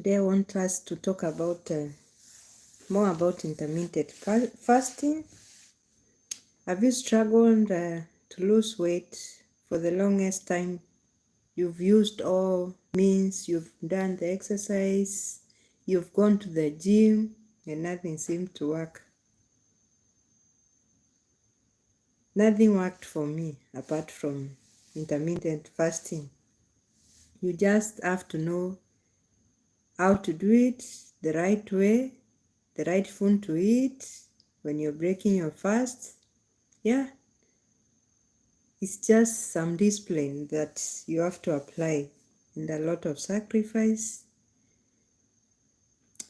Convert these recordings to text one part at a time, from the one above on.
Today I want us to talk about more about intermittent fasting. Have you struggled to lose weight for the longest time? You've used all means, you've done the exercise, you've gone to the gym, and nothing seemed to work. Nothing worked for me apart from intermittent fasting. You just have to know how to do it the right way, the right food to eat when you're breaking your fast. Yeah, it's just some discipline that you have to apply and a lot of sacrifice,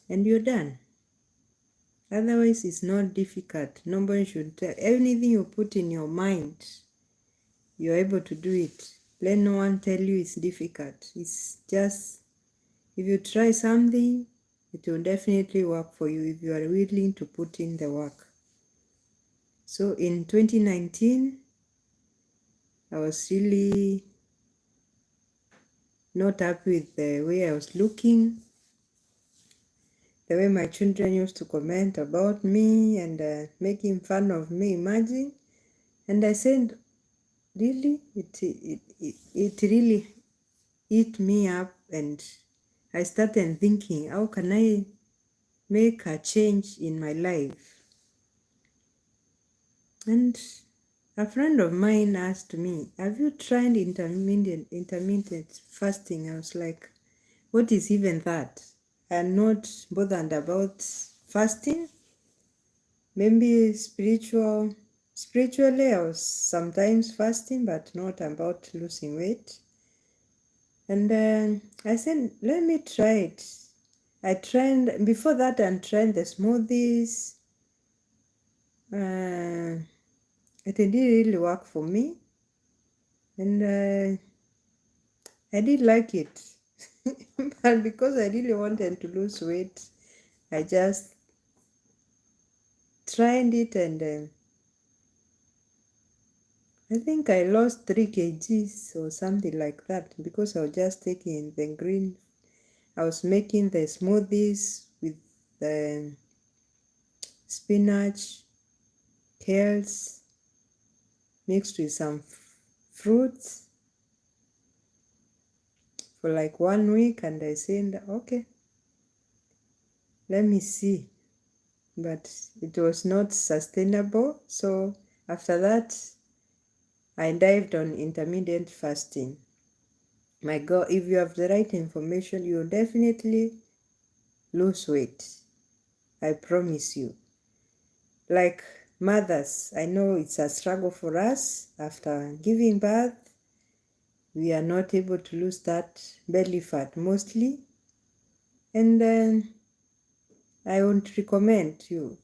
and you're done. Otherwise, it's not difficult. Nobody should tell. Anything you put in your mind, you're able to do it. Let no one tell you it's difficult. It's just, if you try something, it will definitely work for you if you are willing to put in the work. So in 2019, I was really not happy with the way I was looking, the way my children used to comment about me and making fun of me, imagine. And I said, really, it really eat me up, and I started thinking, how can I make a change in my life? And a friend of mine asked me, have you tried intermittent fasting? I was like, what is even that? I'm not bothered about fasting. Maybe spiritually I was sometimes fasting, but not about losing weight. And I said, let me try it. I tried, before that I tried the smoothies. It didn't really work for me. And I did like it. But because I really wanted to lose weight, I just tried it, and I think I lost 3 kgs or something like that, because I was just taking the green. I was making the smoothies with the spinach, kales, mixed with some fruits for like 1 week, and I said, okay, let me see. But it was not sustainable. So after that, I dived on intermittent fasting. My God, if you have the right information, you will definitely lose weight. I promise you. Like mothers, I know it's a struggle for us. After giving birth, we are not able to lose that belly fat mostly. And then I would recommend you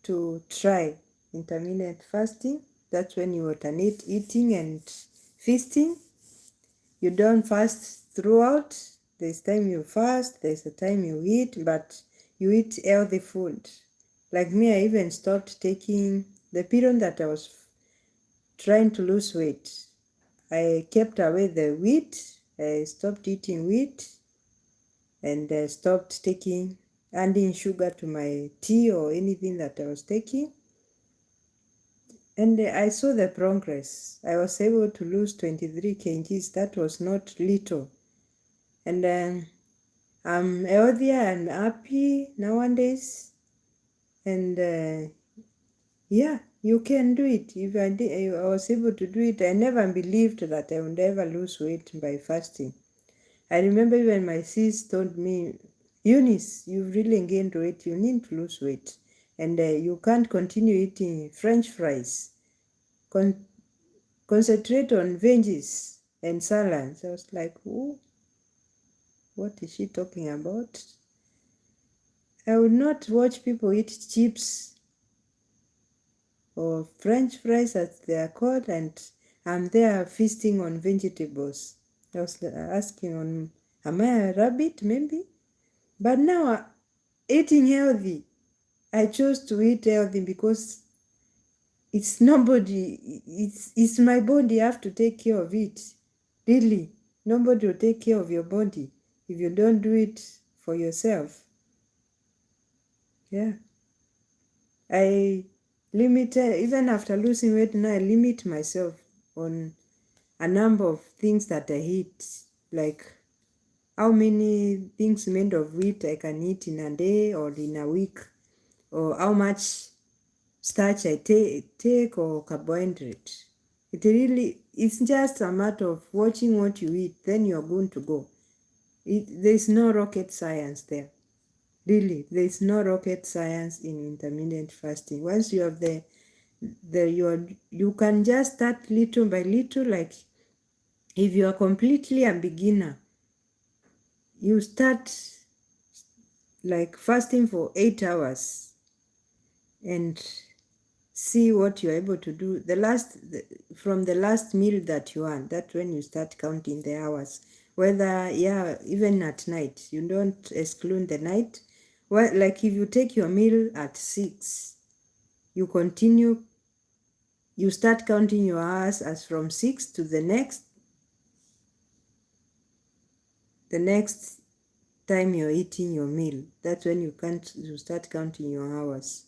to try intermittent fasting. That's when you alternate eating and feasting. You don't fast throughout. There's time you fast, there's a time you eat, but you eat healthy food. Like me, I even stopped taking, the period that I was trying to lose weight, I kept away the wheat. I stopped eating wheat, and I stopped adding sugar to my tea or anything that I was taking. And I saw the progress. I was able to lose 23 kgs. That was not little. And I'm healthier and happy nowadays. And yeah, you can do it. If I was able to do it, I never believed that I would ever lose weight by fasting. I remember when my sis told me, Eunice, you've really gained weight. You need to lose weight. And you can't continue eating French fries. Concentrate on veggies and salads. I was like, oh, what is she talking about? I would not watch people eat chips or French fries as they are called, and I'm there feasting on vegetables. I was asking, am I a rabbit maybe? But now eating healthy, I chose to eat healthy because it's my body. I have to take care of it. Really, nobody will take care of your body. if you don't do it for yourself. Yeah. I limited, even after losing weight, now I limit myself on a number of things that I eat, like how many things made of wheat I can eat in a day or in a week, or how much starch I take or carbohydrate. It's just a matter of watching what you eat, then you're going to go. There's no rocket science there. Really, there's no rocket science in intermittent fasting. Once you have you can just start little by little. Like if you are completely a beginner, you start like fasting for 8 hours and see what you're able to do. From the last meal that you want, that's when you start counting the hours. Whether, even at night, you don't exclude the night. Well, like if you take your meal at 6, you start counting your hours as from 6 to the next time you're eating your meal. That's when you start counting your hours.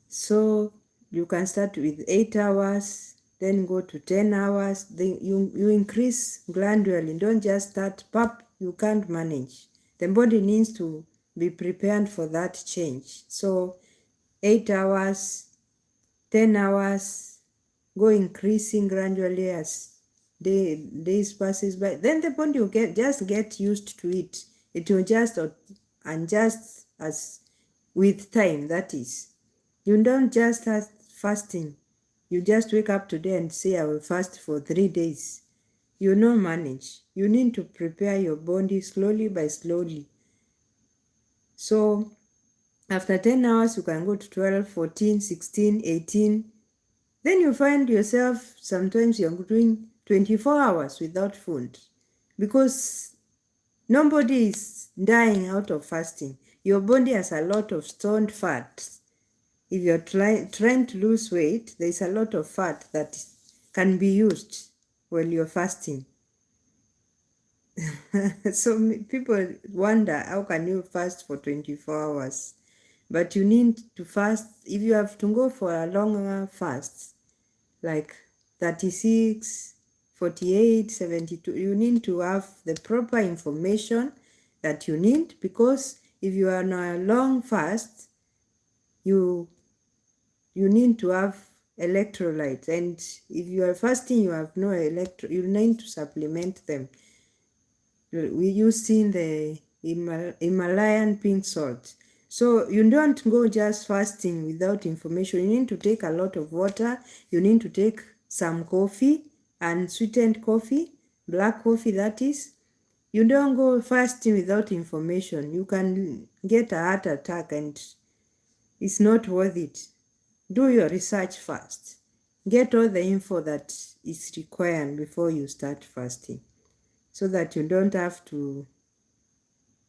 So you can start with 8 hours, then go to 10 hours. Then you increase gradually. Don't just start, you can't manage. The body needs to be prepared for that change. So 8 hours, 10 hours, go increasing gradually as days passes by. Then the body will get used to it. It will just adjust as with time, that is. You don't just start fasting. You just wake up today and say, I will fast for 3 days. You not manage. You need to prepare your body slowly by slowly. So after 10 hours, you can go to 12, 14, 16, 18. Then you find yourself, sometimes you're doing 24 hours without food, because nobody is dying out of fasting. Your body has a lot of stored fat. If you're trying to lose weight, there's a lot of fat that can be used while you're fasting. So people wonder, how can you fast for 24 hours? But you need to fast. If you have to go for a longer fast, like 36, 48, 72, you need to have the proper information that you need, because if you are on a long fast, you need to have electrolytes, and if you are fasting, you have no you need to supplement them. We using the Himalayan pink salt. So you don't go just fasting without information. You need to take a lot of water. You need to take some coffee, unsweetened coffee, black coffee that is. You don't go fasting without information. You can get a heart attack and it's not worth it. Do your research first. Get all the info that is required before you start fasting, so that you don't have to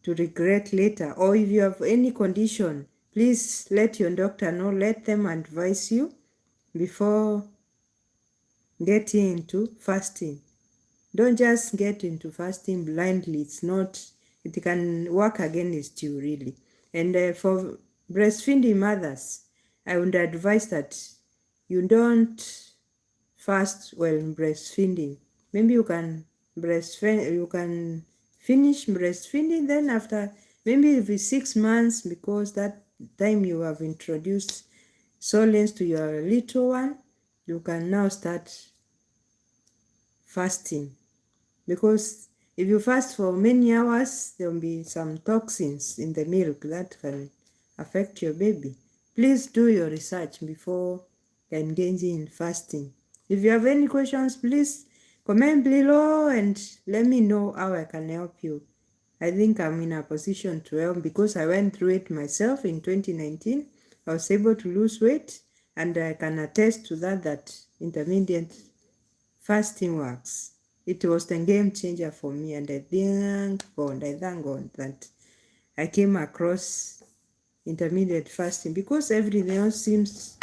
regret later. Or if you have any condition, please let your doctor know. Let them advise you before getting into fasting. Don't just get into fasting blindly. It can work against you, really. And for breastfeeding mothers, I would advise that you don't fast while breastfeeding. Maybe you can finish breastfeeding, then after maybe it'll be 6 months, because that time you have introduced solids to your little one, you can now start fasting. Because if you fast for many hours, there will be some toxins in the milk that can affect your baby. Please do your research before engaging in fasting. If you have any questions, please comment below and let me know how I can help you. I think I'm in a position to help, because I went through it myself in 2019. I was able to lose weight, and I can attest to that intermittent fasting works. It was a game changer for me, and I thank God that I came across intermittent fasting, because everything else seems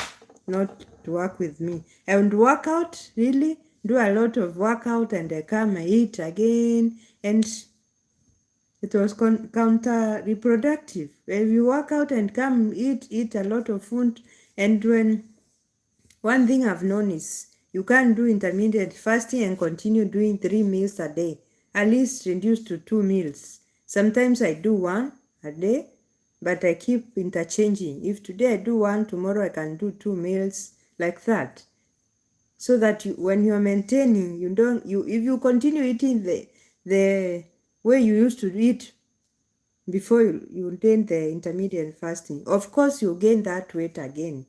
not to work with me. I would work out, really do a lot of workout, and I come, I eat again, and It was counter-reproductive. If you work out and come eat a lot of food, and when one thing I've known is you can't do intermittent fasting and continue doing 3 meals a day. At least reduce to 2 meals. Sometimes I do 1 a day, but I keep interchanging. If today I do 1, tomorrow I can do 2 meals, like that. So that when you're maintaining, if you continue eating the way you used to eat before you gain the intermittent fasting, of course you gain that weight again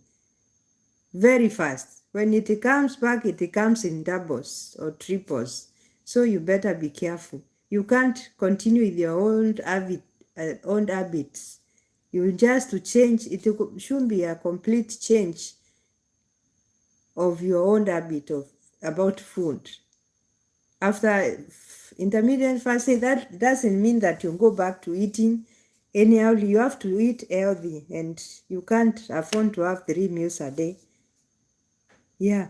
very fast. When it comes back, it comes in doubles or triples. So you better be careful. You can't continue with your old habits. You just to change. It should be a complete change of your own habit about food. After intermittent fasting, that doesn't mean that you go back to eating anyhow. You have to eat healthy, and you can't afford to have 3 meals a day. Yeah.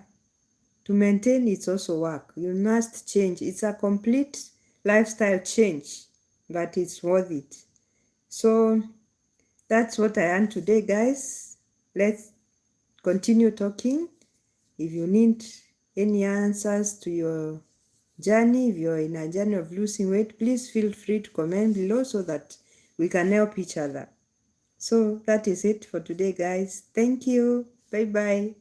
To maintain it's also work. You must change. It's a complete lifestyle change, but it's worth it. So that's what I am today, guys. Let's continue talking. If you need any answers to your journey, if you're in a journey of losing weight, please feel free to comment below so that we can help each other. So that is it for today, guys. Thank you. Bye-bye.